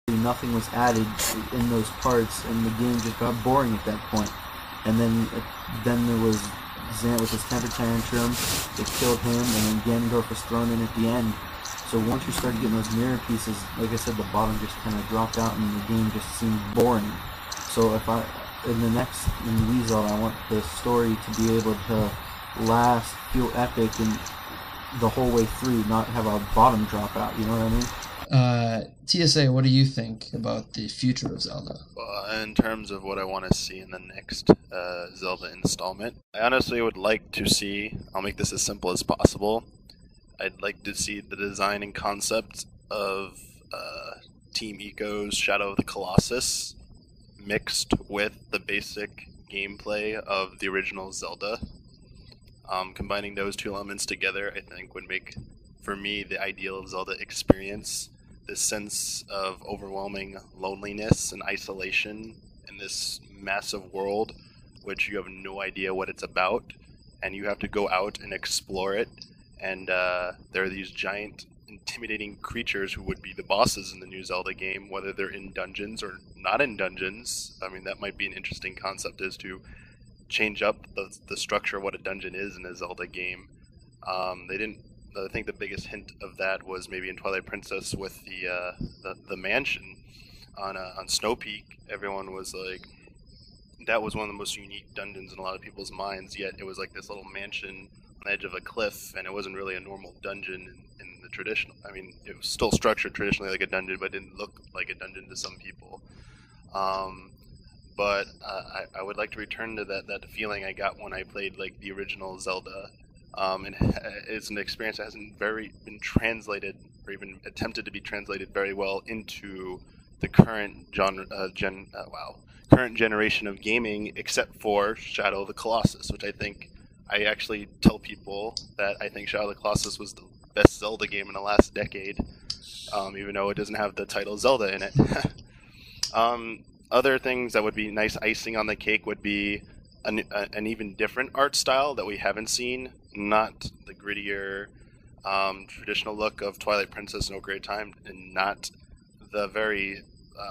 nothing was added in those parts, and the game just got boring at that point. And then there was Zant with his temper tantrum. It killed him, and then Ganondorf was thrown in at the end. So once you started getting those mirror pieces, like I said, the bottom just kind of dropped out, and the game just seemed boring. So in Wii Zelda, I want the story to be able to last, feel epic, and the whole way through, not have a bottom drop out. You know what I mean? TSA, what do you think about the future of Zelda? In terms of what I want to see in the next Zelda installment, I honestly would like to see, I'll make this as simple as possible, I'd like to see the design and concept of Team Eco's Shadow of the Colossus mixed with the basic gameplay of the original Zelda. Combining those two elements together, I think, would make, for me, the ideal Zelda experience. This sense of overwhelming loneliness and isolation in this massive world, which you have no idea what it's about, and you have to go out and explore it. And there are these giant, intimidating creatures who would be the bosses in the new Zelda game, whether they're in dungeons or not in dungeons. I mean, that might be an interesting concept, is to change up the structure of what a dungeon is in a Zelda game. They didn't. I think the biggest hint of that was maybe in Twilight Princess with the mansion on Snow Peak. Everyone was like, that was one of the most unique dungeons in a lot of people's minds. Yet it was like this little mansion on the edge of a cliff, and it wasn't really a normal dungeon in the traditional. I mean, it was still structured traditionally like a dungeon, but didn't look like a dungeon to some people. But I would like to return to that feeling I got when I played like the original Zelda. And it's an experience that hasn't been translated or even attempted to be translated very well into the current current generation of gaming, except for Shadow of the Colossus, which I actually tell people that I think Shadow of the Colossus was the best Zelda game in the last decade, even though it doesn't have the title Zelda in it. Other things that would be nice icing on the cake would be an even different art style that we haven't seen, not the grittier, traditional look of Twilight Princess and Ocarina of Time, and not the very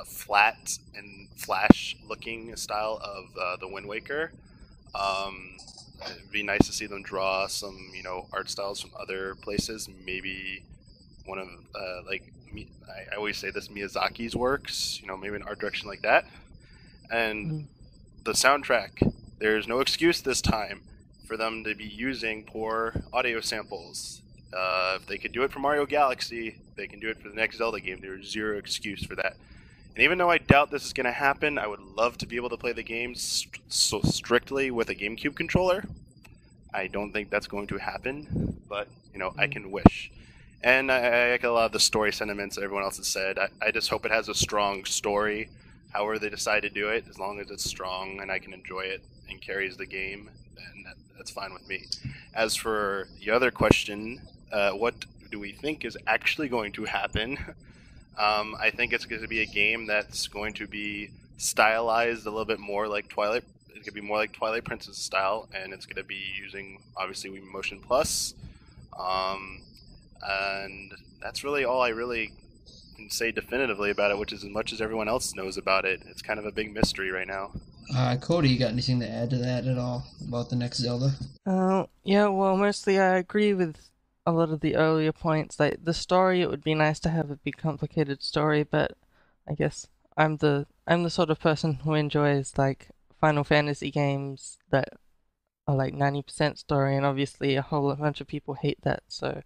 flat and flash-looking style of the Wind Waker. It'd be nice to see them draw some, art styles from other places. Maybe one of I always say this, Miyazaki's works. Maybe an art direction like that. And the soundtrack. There's no excuse this time for them to be using poor audio samples. If they could do it for Mario Galaxy, they can do it for the next Zelda game. There's zero excuse for that. And even though I doubt this is going to happen, I would love to be able to play the game so strictly with a GameCube controller. I don't think that's going to happen, but, I can wish. And I echo a lot of the story sentiments that everyone else has said. I just hope it has a strong story, however they decide to do it, as long as it's strong and I can enjoy it and carries the game, then that's fine with me. As for the other question, what do we think is actually going to happen? I think it's going to be a game that's going to be stylized a little bit more like Twilight. It's going to be more like Twilight Princess style, and it's going to be using, obviously, Wii Motion Plus. And that's really all I really can say definitively about it, which is as much as everyone else knows about it. It's kind of a big mystery right now. Cody, you got anything to add to that at all about the next Zelda? Yeah, well, mostly I agree with a lot of the earlier points. Like the story, it would be nice to have a big complicated story, but I guess I'm the sort of person who enjoys like Final Fantasy games that are like 90% story, and obviously a whole bunch of people hate that, so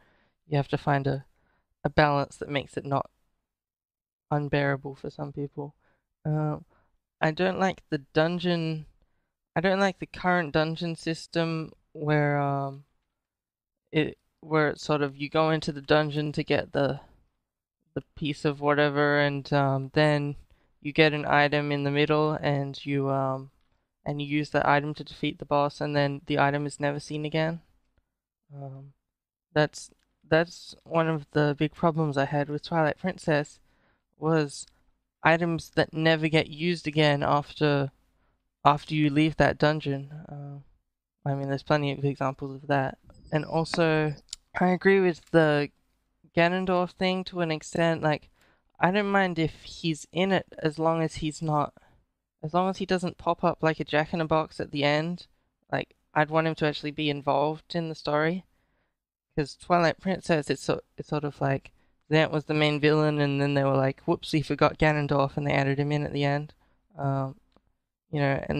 you have to find a balance that makes it not unbearable for some people. I don't like the dungeon. I don't like the current dungeon system where it's sort of you go into the dungeon to get the piece of whatever, and then you get an item in the middle, and you use that item to defeat the boss, and then the item is never seen again. That's one of the big problems I had with Twilight Princess, was items that never get used again after you leave that dungeon. I mean, there's plenty of examples of that. And also, I agree with the Ganondorf thing to an extent. Like, I don't mind if he's in it as long as he doesn't pop up like a jack-in-a-box at the end. Like, I'd want him to actually be involved in the story. Because Twilight Princess, it's sort of like Zant was the main villain, and then they were like, whoops, he forgot Ganondorf, and they added him in at the end. And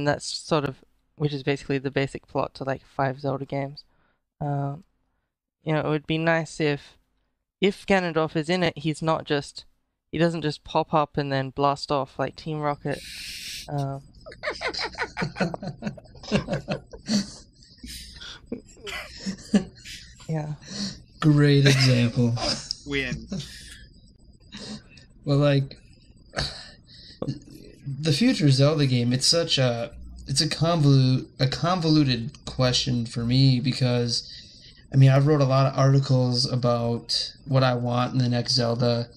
that's sort of, which is basically the basic plot to like 5 Zelda games. It would be nice if Ganondorf is in it, he doesn't just pop up and then blast off like Team Rocket. Yeah. Great example. Win. Well, like, the future Zelda game, it's a convoluted question for me, because I mean, I've wrote a lot of articles about what I want in the next Zelda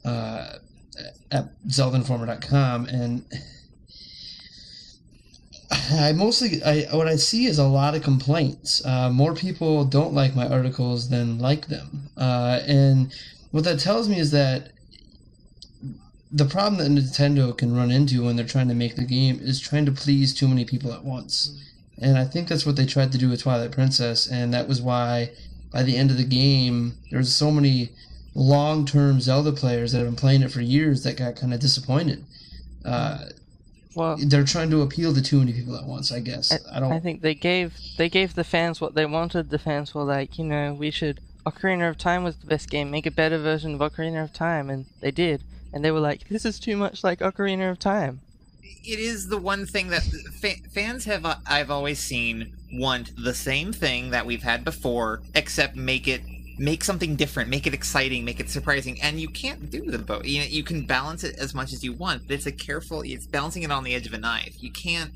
at zeldainformer.com, and what I see is a lot of complaints. More people don't like my articles than like them, and what that tells me is that the problem that Nintendo can run into when they're trying to make the game is trying to please too many people at once. And I think that's what they tried to do with Twilight Princess, and that was why by the end of the game there's so many long-term Zelda players that have been playing it for years that got kind of disappointed. Well, they're trying to appeal to too many people at once, I guess. I think they gave the fans what they wanted. The fans were like, Ocarina of Time was the best game. Make a better version of Ocarina of Time, and they did. And they were like, this is too much like Ocarina of Time. It is the one thing that fans have, I've always seen, want the same thing that we've had before, except make something different, make it exciting, make it surprising, and you can't do the both. You can balance it as much as you want, but it's balancing it on the edge of a knife. You can't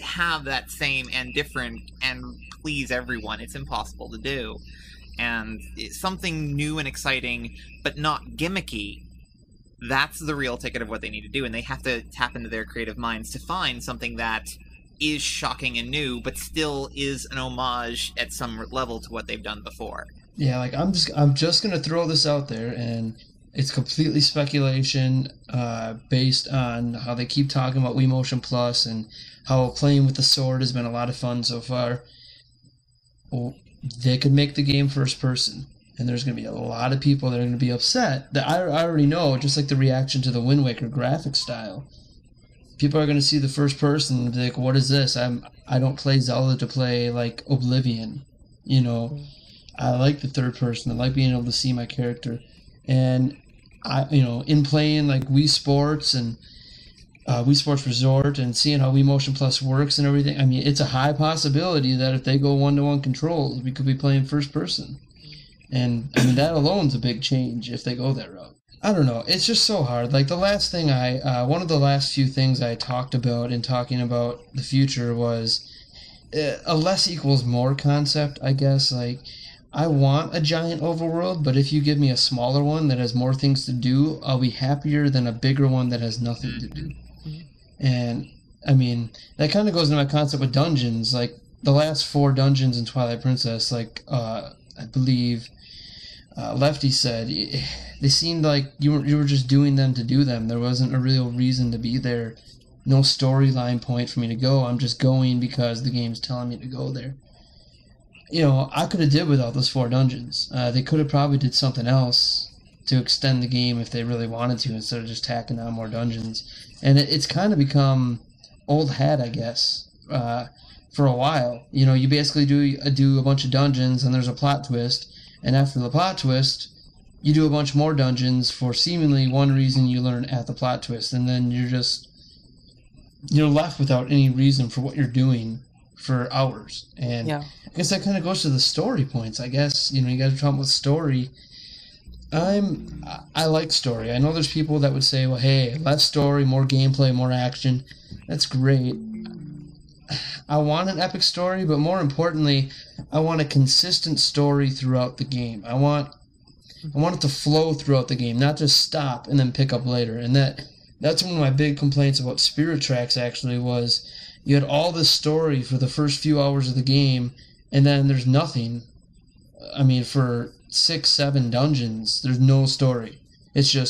have that same and different and please everyone. It's impossible to do. And it's something new and exciting, but not gimmicky. That's the real ticket of what they need to do, and they have to tap into their creative minds to find something that is shocking and new, but still is an homage at some level to what they've done before. Yeah, like I'm just gonna throw this out there, and it's completely speculation, based on how they keep talking about Wii Motion Plus and how playing with the sword has been a lot of fun so far. Well, they could make the game first person, and there's going to be a lot of people that are going to be upset. That I already know, just like the reaction to the Wind Waker graphic style. People are going to see the first person and be like, what is this? I don't play Zelda to play like Oblivion. I like the third person. I like being able to see my character. And in playing like Wii Sports and Wii Sports Resort and seeing how Wii Motion Plus works and everything, I mean, it's a high possibility that if they go one-to-one controls, we could be playing first person. And, I mean, that alone's a big change if they go that route. I don't know. It's just so hard. Like, the last thing one of the last few things I talked about in talking about the future was a less equals more concept, I guess. Like, I want a giant overworld, but if you give me a smaller one that has more things to do, I'll be happier than a bigger one that has nothing to do. And, I mean, that kind of goes into my concept with dungeons. Like, the last 4 dungeons in Twilight Princess, like, I believe Lefty said, they seemed like you were just doing them to do them. There wasn't a real reason to be there. No storyline point for me to go. I'm just going because the game's telling me to go there. I could have did without those 4 dungeons. They could have probably did something else to extend the game if they really wanted to, instead of just tacking on more dungeons. And it's kind of become old hat, I guess, for a while. You basically do a bunch of dungeons and there's a plot twist. And after the plot twist, you do a bunch more dungeons for seemingly one reason you learn at the plot twist. And then you're left without any reason for what you're doing for hours. And yeah. I guess that kind of goes to the story points, I guess. You guys are talking about story. I like story. I know there's people that would say, well, hey, less story, more gameplay, more action. That's great. I want an epic story, but more importantly, I want a consistent story throughout the game. I want it to flow throughout the game, not just stop and then pick up later. And that's one of my big complaints about Spirit Tracks, actually, was you had all this story for the first few hours of the game, and then there's nothing. I mean, for 6, 7 dungeons, there's no story. It's just